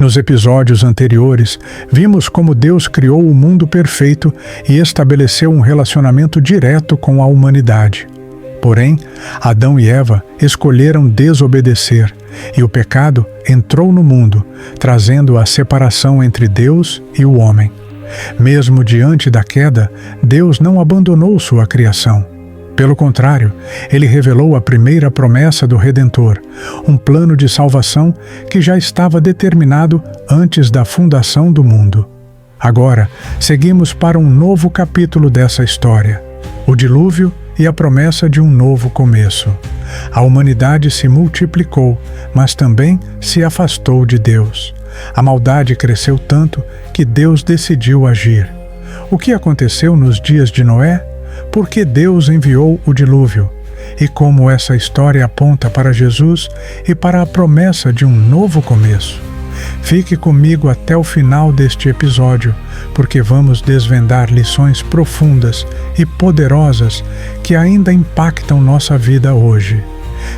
Nos episódios anteriores, vimos como Deus criou o mundo perfeito e estabeleceu um relacionamento direto com a humanidade. Porém, Adão e Eva escolheram desobedecer, e o pecado entrou no mundo, trazendo a separação entre Deus e o homem. Mesmo diante da queda, Deus não abandonou sua criação. Pelo contrário, Ele revelou a primeira promessa do Redentor, um plano de salvação que já estava determinado antes da fundação do mundo. Agora, seguimos para um novo capítulo dessa história, o dilúvio e a promessa de um novo começo. A humanidade se multiplicou, mas também se afastou de Deus. A maldade cresceu tanto que Deus decidiu agir. O que aconteceu nos dias de Noé? Por que Deus enviou o dilúvio? E como essa história aponta para Jesus e para a promessa de um novo começo? Fique comigo até o final deste episódio, porque vamos desvendar lições profundas e poderosas que ainda impactam nossa vida hoje.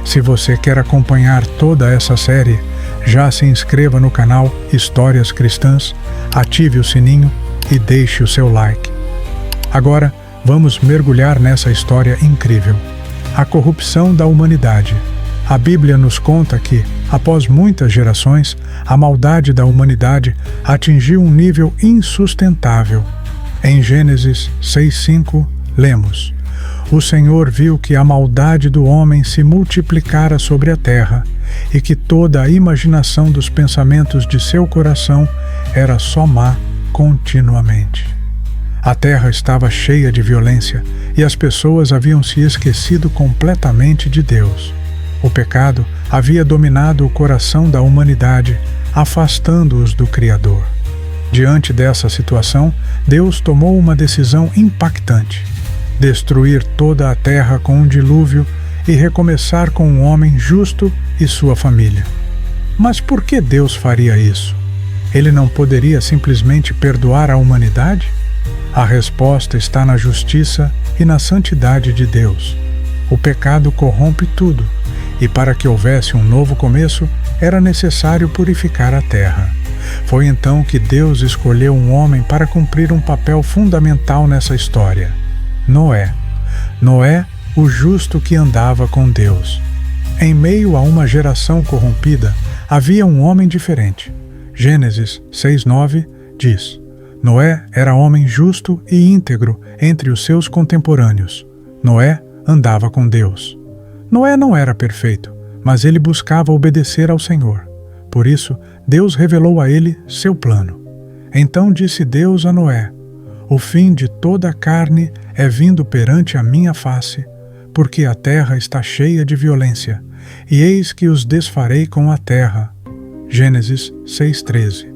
Se você quer acompanhar toda essa série, já se inscreva no canal Histórias Cristãs, ative o sininho e deixe o seu like. Agora, vamos mergulhar nessa história incrível. A corrupção da humanidade. A Bíblia nos conta que, após muitas gerações, a maldade da humanidade atingiu um nível insustentável. Em Gênesis 6:5, lemos: O Senhor viu que a maldade do homem se multiplicara sobre a terra, e que toda a imaginação dos pensamentos de seu coração era só má continuamente. A terra estava cheia de violência, e as pessoas haviam se esquecido completamente de Deus. O pecado havia dominado o coração da humanidade, afastando-os do Criador. Diante dessa situação, Deus tomou uma decisão impactante: destruir toda a terra com um dilúvio e recomeçar com um homem justo e sua família. Mas por que Deus faria isso? Ele não poderia simplesmente perdoar a humanidade? A resposta está na justiça e na santidade de Deus. O pecado corrompe tudo, e para que houvesse um novo começo, era necessário purificar a terra. Foi então que Deus escolheu um homem para cumprir um papel fundamental nessa história: Noé. Noé, o justo que andava com Deus. Em meio a uma geração corrompida, havia um homem diferente. Gênesis 6:9 diz: Noé era homem justo e íntegro entre os seus contemporâneos. Noé andava com Deus. Noé não era perfeito, mas ele buscava obedecer ao Senhor. Por isso, Deus revelou a ele seu plano. Então disse Deus a Noé: O fim de toda a carne é vindo perante a minha face, porque a terra está cheia de violência, e eis que os desfarei com a terra. Gênesis 6:13.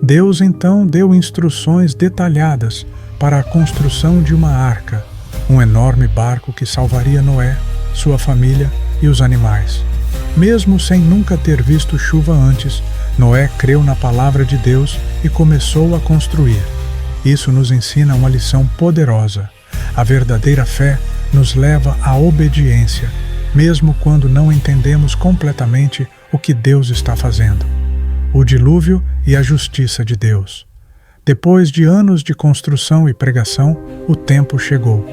Deus então deu instruções detalhadas para a construção de uma arca, um enorme barco que salvaria Noé, sua família e os animais. Mesmo sem nunca ter visto chuva antes, Noé creu na palavra de Deus e começou a construir. Isso nos ensina uma lição poderosa. A verdadeira fé nos leva à obediência, mesmo quando não entendemos completamente o que Deus está fazendo. O dilúvio e a justiça de Deus. Depois de anos de construção e pregação, o tempo chegou.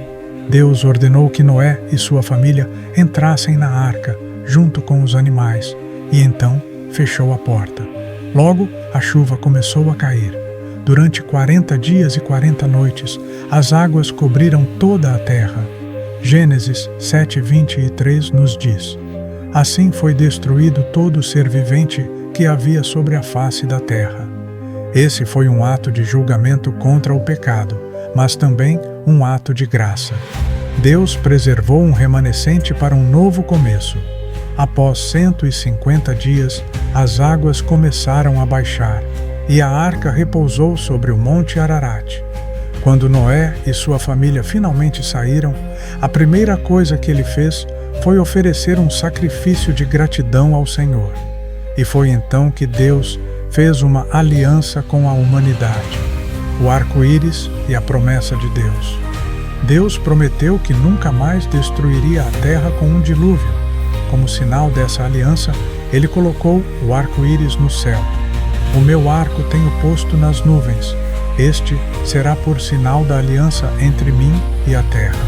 Deus ordenou que Noé e sua família entrassem na arca, junto com os animais, e então fechou a porta. Logo, a chuva começou a cair. Durante 40 dias e 40 noites, as águas cobriram toda a terra. Gênesis 7:23 nos diz: Assim foi destruído todo ser vivente que havia sobre a face da terra. Esse foi um ato de julgamento contra o pecado, mas também um ato de graça. Deus preservou um remanescente para um novo começo. Após 150 dias, as águas começaram a baixar, e a arca repousou sobre o Monte Ararat. Quando Noé e sua família finalmente saíram, a primeira coisa que ele fez foi oferecer um sacrifício de gratidão ao Senhor. E foi então que Deus fez uma aliança com a humanidade, o arco-íris e a promessa de Deus. Deus prometeu que nunca mais destruiria a terra com um dilúvio. Como sinal dessa aliança, ele colocou o arco-íris no céu. O meu arco tenho posto nas nuvens. Este será por sinal da aliança entre mim e a terra.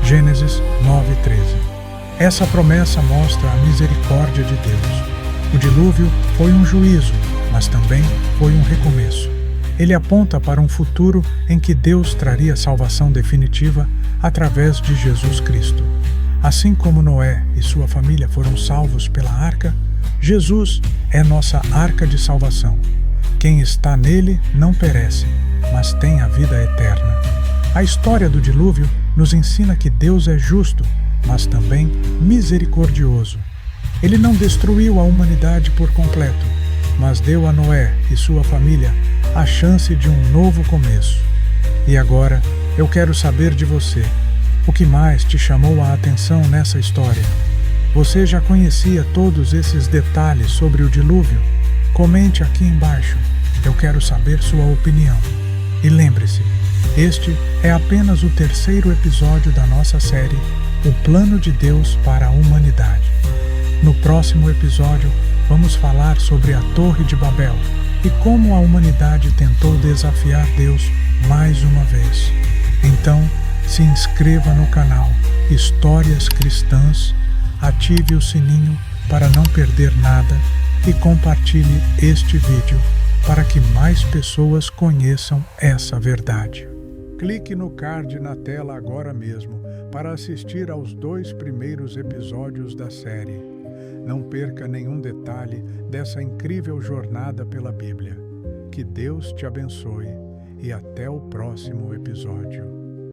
Gênesis 9:13. Essa promessa mostra a misericórdia de Deus. O dilúvio foi um juízo, mas também foi um recomeço. Ele aponta para um futuro em que Deus traria salvação definitiva através de Jesus Cristo. Assim como Noé e sua família foram salvos pela arca, Jesus é nossa arca de salvação. Quem está nele não perece, mas tem a vida eterna. A história do dilúvio nos ensina que Deus é justo, mas também misericordioso. Ele não destruiu a humanidade por completo, mas deu a Noé e sua família a chance de um novo começo. E agora, eu quero saber de você. O que mais te chamou a atenção nessa história? Você já conhecia todos esses detalhes sobre o dilúvio? Comente aqui embaixo. Eu quero saber sua opinião. E lembre-se, este é apenas o terceiro episódio da nossa série O Plano de Deus para a Humanidade. No próximo episódio, vamos falar sobre a Torre de Babel e como a humanidade tentou desafiar Deus mais uma vez. Então, se inscreva no canal Histórias Cristãs, ative o sininho para não perder nada e compartilhe este vídeo para que mais pessoas conheçam essa verdade. Clique no card na tela agora mesmo para assistir aos 2 primeiros episódios da série. Não perca nenhum detalhe dessa incrível jornada pela Bíblia. Que Deus te abençoe e até o próximo episódio.